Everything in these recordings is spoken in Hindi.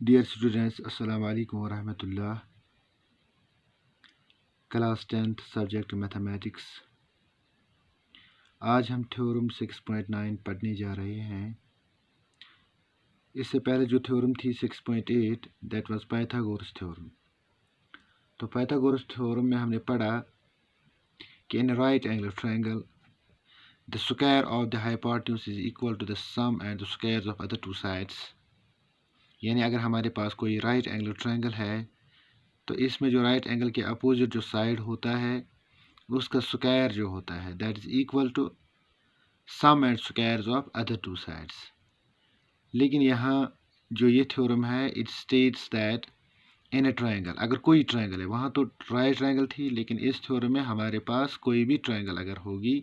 Dear students, Assalamu alaikum wa rahmatullah. Class 10th subject mathematics. आज हम थ्योरम 6.9 पढ़ने जा रहे हैं। इससे पहले जो थ्योरम थी 6.8 दैट वाज पाइथागोरस थ्योरम। तो पाइथागोरस थ्योरम में हमने पढ़ा कि in right angle triangle the square of the hypotenuse is equal to the sum and the squares of other two sides. यानी अगर हमारे पास कोई राइट एंगल ट्रायंगल है तो इसमें जो राइट एंगल के अपोजिट जो साइड होता है उसका स्क्वायर जो होता है that is equal to sum and squares of other two sides. लेकिन यहाँ जो ये थ्योरम है it states that in a triangle, अगर कोई ट्रायंगल है, वहाँ तो राइट ट्रायंगल थी, लेकिन इस थ्योरम में हमारे पास कोई भी ट्रायंगल अगर होगी,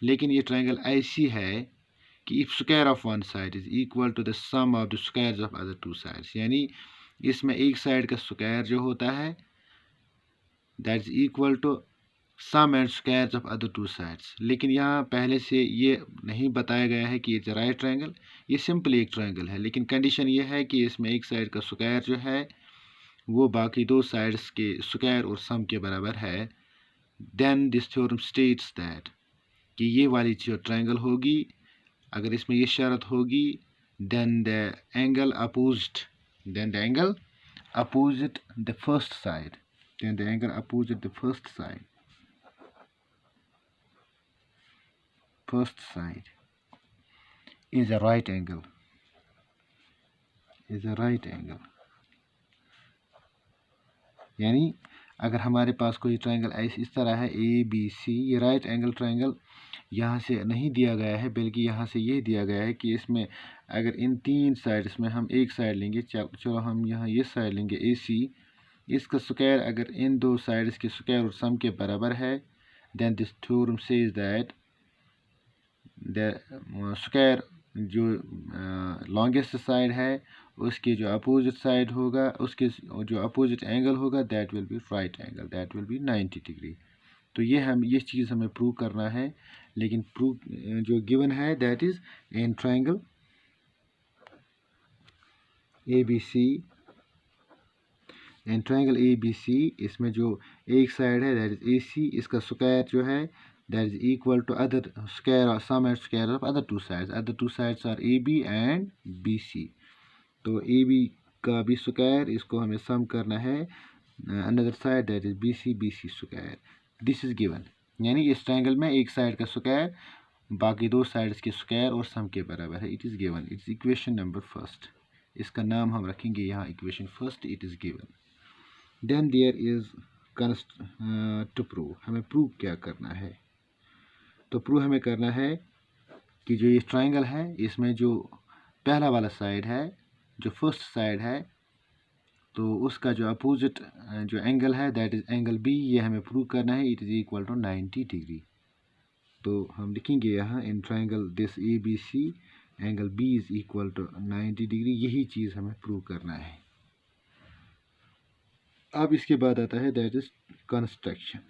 लेकिन ये ट्रायंगल ऐसी है कि if square of one side is equal to the sum of the squares of other two sides, यानी इसमें एक साइड का स्क्वायर जो होता है that is equal to sum and squares of other two sides. लेकिन यहाँ पहले से ये नहीं बताया गया है कि ये राइट ट्रायंगल, ये सिंपली एक ट्रायंगल है, लेकिन कंडीशन ये है कि इसमें एक साइड का स्क्वायर जो है वो बाकी दो साइड्स के स्क्वायर और सम के बराबर है। Then this theorem states that कि ये वाली जो ट्रायंगल होगी, अगर इसमें ये शर्त होगी, then the angle opposite the first side, then the angle opposite the first side is a right angle, यानी अगर हमारे पास कोई ट्रायंगल ऐसे इस तरह है ए बी सी, ये राइट एंगल ट्रायंगल यहाँ से नहीं दिया गया है, बल्कि यहाँ से ये दिया गया है कि इसमें अगर इन तीन साइड्स में हम एक साइड लेंगे, चलो हम यहाँ ये साइड लेंगे ए सी, इसका स्क्वायर अगर इन दो साइड्स के स्क्वायर और सम के बराबर है, then this theorem says that the square जो लॉन्गेस्ट साइड है उसके जो अपोजिट साइड होगा, उसके जो अपोजिट एंगल होगा that will be right angle, that will be 90 degree. तो ये चीज़ हमें प्रूव करना है, लेकिन प्रूव जो गिवन है that is in triangle A B C, in triangle A B C इसमें जो एक साइड है दैट इज़ ए सी, इसका स्क्वायर जो है that is equal to other square or sum and square of other two sides. Other two sides are AB and BC. तो AB का भी स्क्वायर इसको हमें सम करना है another side that is BC square, this is given. यानी इस ट्रायंगल में एक साइड का स्क्वायर बाकी दो साइड्स के स्क्वायर और सम के बराबर है, it is given, it's equation number first. इसका नाम हम रखेंगे यहाँ equation first, it is given. Then there is to prove, हमें प्रूव क्या करना है? तो प्रूव हमें करना है कि जो ये ट्रायंगल है इसमें जो पहला वाला साइड है, जो फर्स्ट साइड है, तो उसका जो अपोजिट जो एंगल है दैट इज़ एंगल बी, ये हमें प्रूव करना है, it is equal to 90 degree. तो हम लिखेंगे यहाँ in triangle this A B C angle B is equal to 90 degree, यही चीज़ हमें प्रूव करना है। अब इसके बाद आता है दैट इज़ कंस्ट्रक्शन,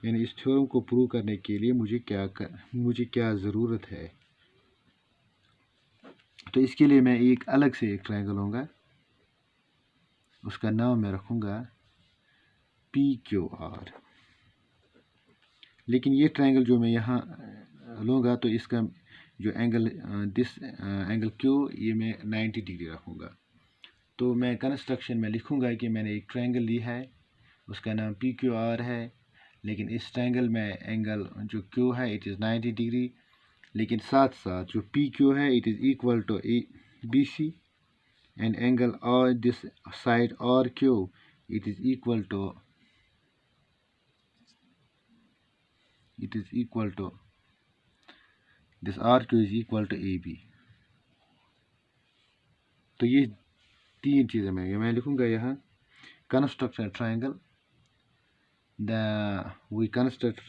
यानी इस थ्योरम को प्रूव करने के लिए मुझे क्या ज़रूरत है। तो इसके लिए मैं एक अलग से एक ट्रायंगल लूँगा, उसका नाम मैं रखूँगा PQR। लेकिन ये ट्रायंगल जो मैं यहाँ लूँगा तो इसका जो एंगल दिस एंगल Q, ये मैं 90 डिग्री रखूँगा। तो मैं कंस्ट्रक्शन में लिखूँगा कि मैंने एक ट्रायंगल ली है, उसका नाम PQR है, लेकिन इस ट्रायंगल में एंगल जो Q है इट इज़ 90 डिग्री, लेकिन साथ साथ जो PQ है it is equal to BC and angle or this side RQ it is equal to this RQ is equal to AB। तो ये तीन चीज़ें मैं लिखूँगा यहाँ construct a triangle, we construct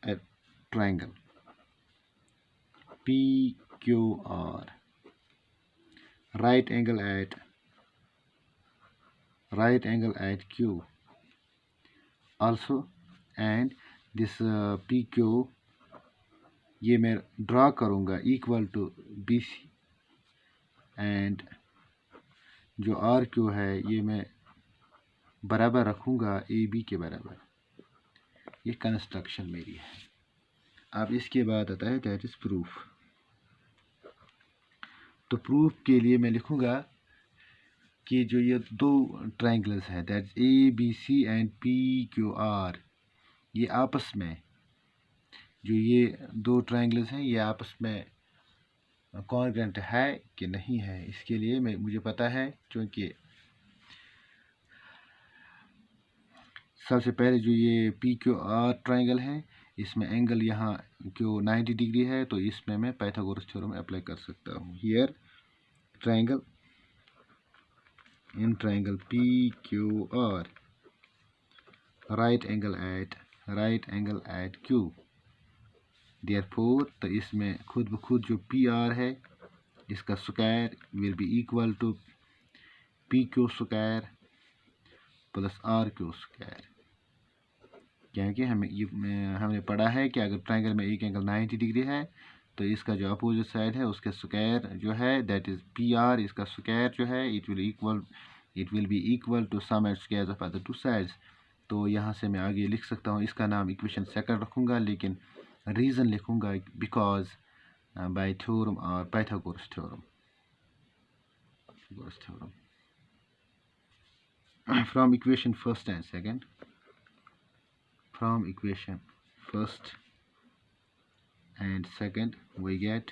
a triangle PQR, right angle at Q also, and this PQ ये मैं ड्रा करूँगा इक्वल टू BC, एंड जो आर क्यू है ये मैं बराबर रखूँगा ए बी के बराबर। ये कंस्ट्रक्शन मेरी है। अब इसके बाद आता है दैट इज़ प्रूफ। तो प्रूफ के लिए मैं लिखूँगा कि जो ये दो ट्रायंगल्स हैं that is A B C and P Q R, ये आपस में जो ये दो ट्रायंगल्स हैं ये आपस में कॉन्ग्रुएंट है कि नहीं है। इसके लिए मुझे पता है, क्योंकि सबसे पहले जो ये पी क्यू आर ट्रायंगल है इसमें एंगल यहाँ क्यों 90 डिग्री है, तो इसमें मैं पाइथागोरस थ्योरम अप्लाई कर सकता हूँ। Here triangle in triangle P Q R right angle at Q, therefore तो इसमें खुद ब खुद जो पी आर है इसका square will be equal to P Q square plus R Q square. क्योंकि हमने पढ़ा है कि अगर ट्रायंगल में एक एंगल 90 डिग्री है तो इसका जो अपोजिट साइड है उसके स्क्वायर जो है दैट इज़ पी आर, इसका स्क्वायर जो है it will be equal to sum and squares of other two sides. तो यहाँ से मैं आगे लिख सकता हूँ, इसका नाम इक्वेशन सेकंड रखूँगा, लेकिन रीज़न लिखूँगा बिकॉज बाय थ्योरम और Pythagoras theorem. From equation first and second, we get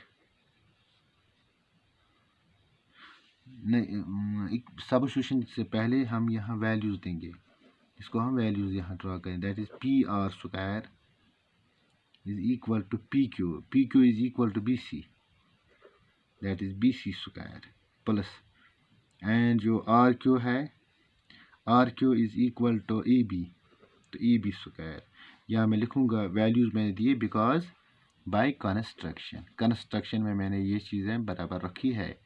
substitution से पहले हम यहाँ वैल्यूज़ देंगे, इसको हम वैल्यूज़ यहाँ ड्रा करें। That is P R square is equal to P Q is equal to B C, that is B C square plus and जो आर क्यू है R Q is equal to A B, तो ए बी स्क्वायर। यहाँ मैं लिखूँगा वैल्यूज़ मैंने दिए बिकॉज बाय कंस्ट्रक्शन में मैंने ये चीज़ें बराबर रखी है।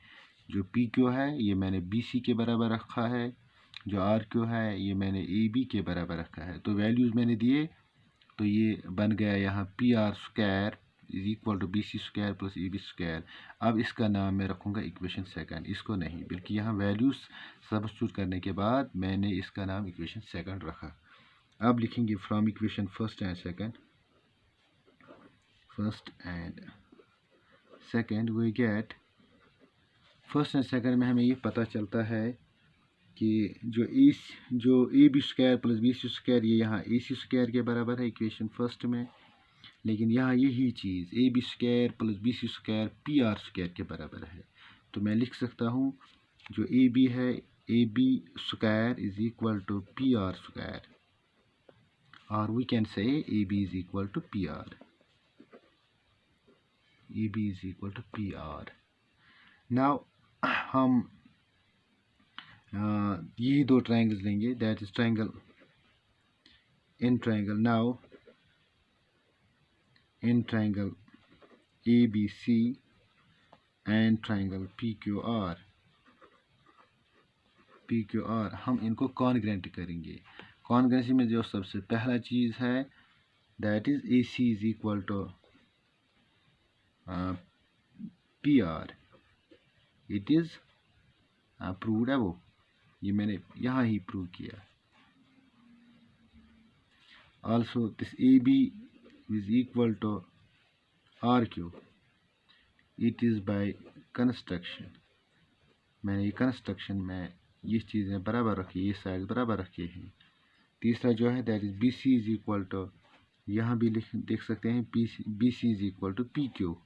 जो पी क्यू है ये मैंने बी सी के बराबर रखा है, जो आर क्यू है ये मैंने ए बी के बराबर रखा है। तो वैल्यूज़ मैंने दिए, तो ये बन गया यहाँ P R square is equal to B C square plus A B square. अब इसका नाम मैं रखूँगा इक्वेशन सेकंड, इसको नहीं, बल्कि यहाँ वैल्यूज़ सब्स्टिट्यूट करने के बाद मैंने इसका नाम इक्वेशन सेकंड रखा। अब लिखेंगे from equation first and second we get first and second में हमें ये पता चलता है कि जो A B square plus B C square ये यहाँ ए सी स्क्वायर के बराबर है इक्वेशन फर्स्ट में, लेकिन यहाँ यही चीज़ A B square plus B C square P R square के बराबर है। तो मैं लिख सकता हूँ जो ए बी है A B square is equal to P R square, और we can say A B is equal to P R, A B is equal to P R. Now हम यही दो ट्रायंगल्स लेंगे, that is triangle in triangle A B C and triangle P Q R हम इनको कॉन्ग्रुएंट करेंगे। कॉन्ग्रुएंसी में जो सबसे पहला चीज़ है that is A C is equal to P R, it is proved है, वो ये मैंने यहाँ ही प्रूव किया। Also this A B is equal to R Q, it is by construction. मैंने ये कंस्ट्रक्शन में ये चीज़ें बराबर रखी, ये साइड बराबर रखी हैं। तीसरा जो है that is B C is equal to, यहाँ भी देख सकते हैं B C is equal to P Q.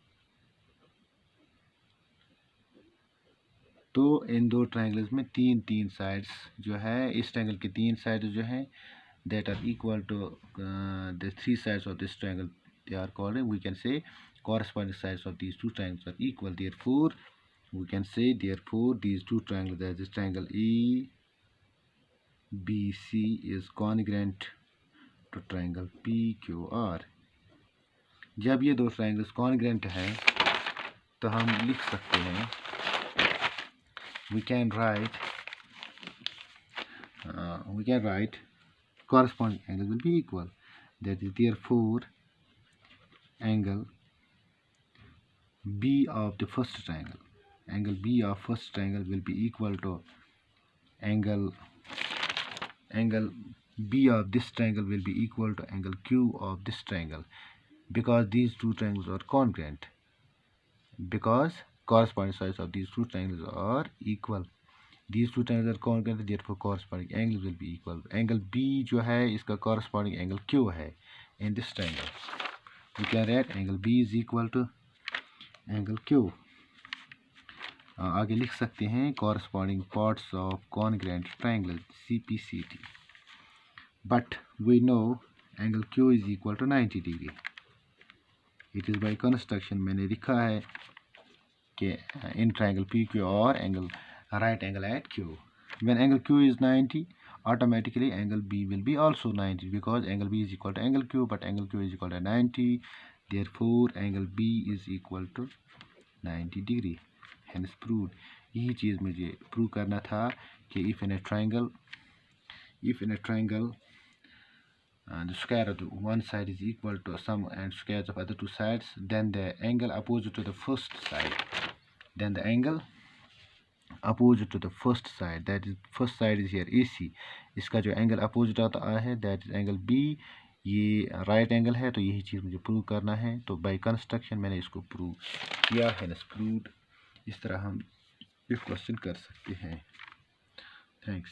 तो इन दो ट्रायंगल्स में तीन साइड्स जो है, इस ट्रायंगल के तीन साइड जो हैं that are equal to the three sides of this triangle, they are called, we can say corresponding sides of these two triangles are equal, therefore we can say these two triangles, that this triangle ABC is congruent to triangle PQR। जब ये दो ट्रायंगल्स कॉन्ग्रुएंट हैं तो हम लिख सकते हैं we can write corresponding angles will be equal, that is therefore angle B of the first triangle angle B of first triangle will be equal to angle B of this triangle will be equal to angle Q of this triangle, because these two triangles are congruent, because corresponding sides of these two triangles are equal. These two triangles are congruent, therefore corresponding angles will be equal. Angle B जो है इसका corresponding angle Q है in this triangle. We can write angle B is equal to angle Q. आगे लिख सकते हैं corresponding parts of congruent triangle CPCT. But we know angle Q is equal to 90 degree. It is by construction मैंने लिखा है कि in triangle PQR angle right angle at Q. When angle Q is 90, automatically angle B will be also 90, because angle B is equal to angle Q, but angle Q is equal to 90. Therefore, angle B is equal to 90 degree. Hence proved. यही चीज़ मुझे प्रूव करना था कि if in a triangle the square of the one side is equal to sum and squares of other two sides, then the angle opposite to the first side, that is first side is here AC, इसका जो एंगल अपोजिट आता है that is angle B, ये राइट एंगल है, तो यही चीज़ मुझे प्रूव करना है. तो बाय कंस्ट्रक्शन मैंने इसको प्रूव किया है. प्रूव्ड. इस तरह हम इस क्वेश्चन कर सकते हैं. थैंक्स.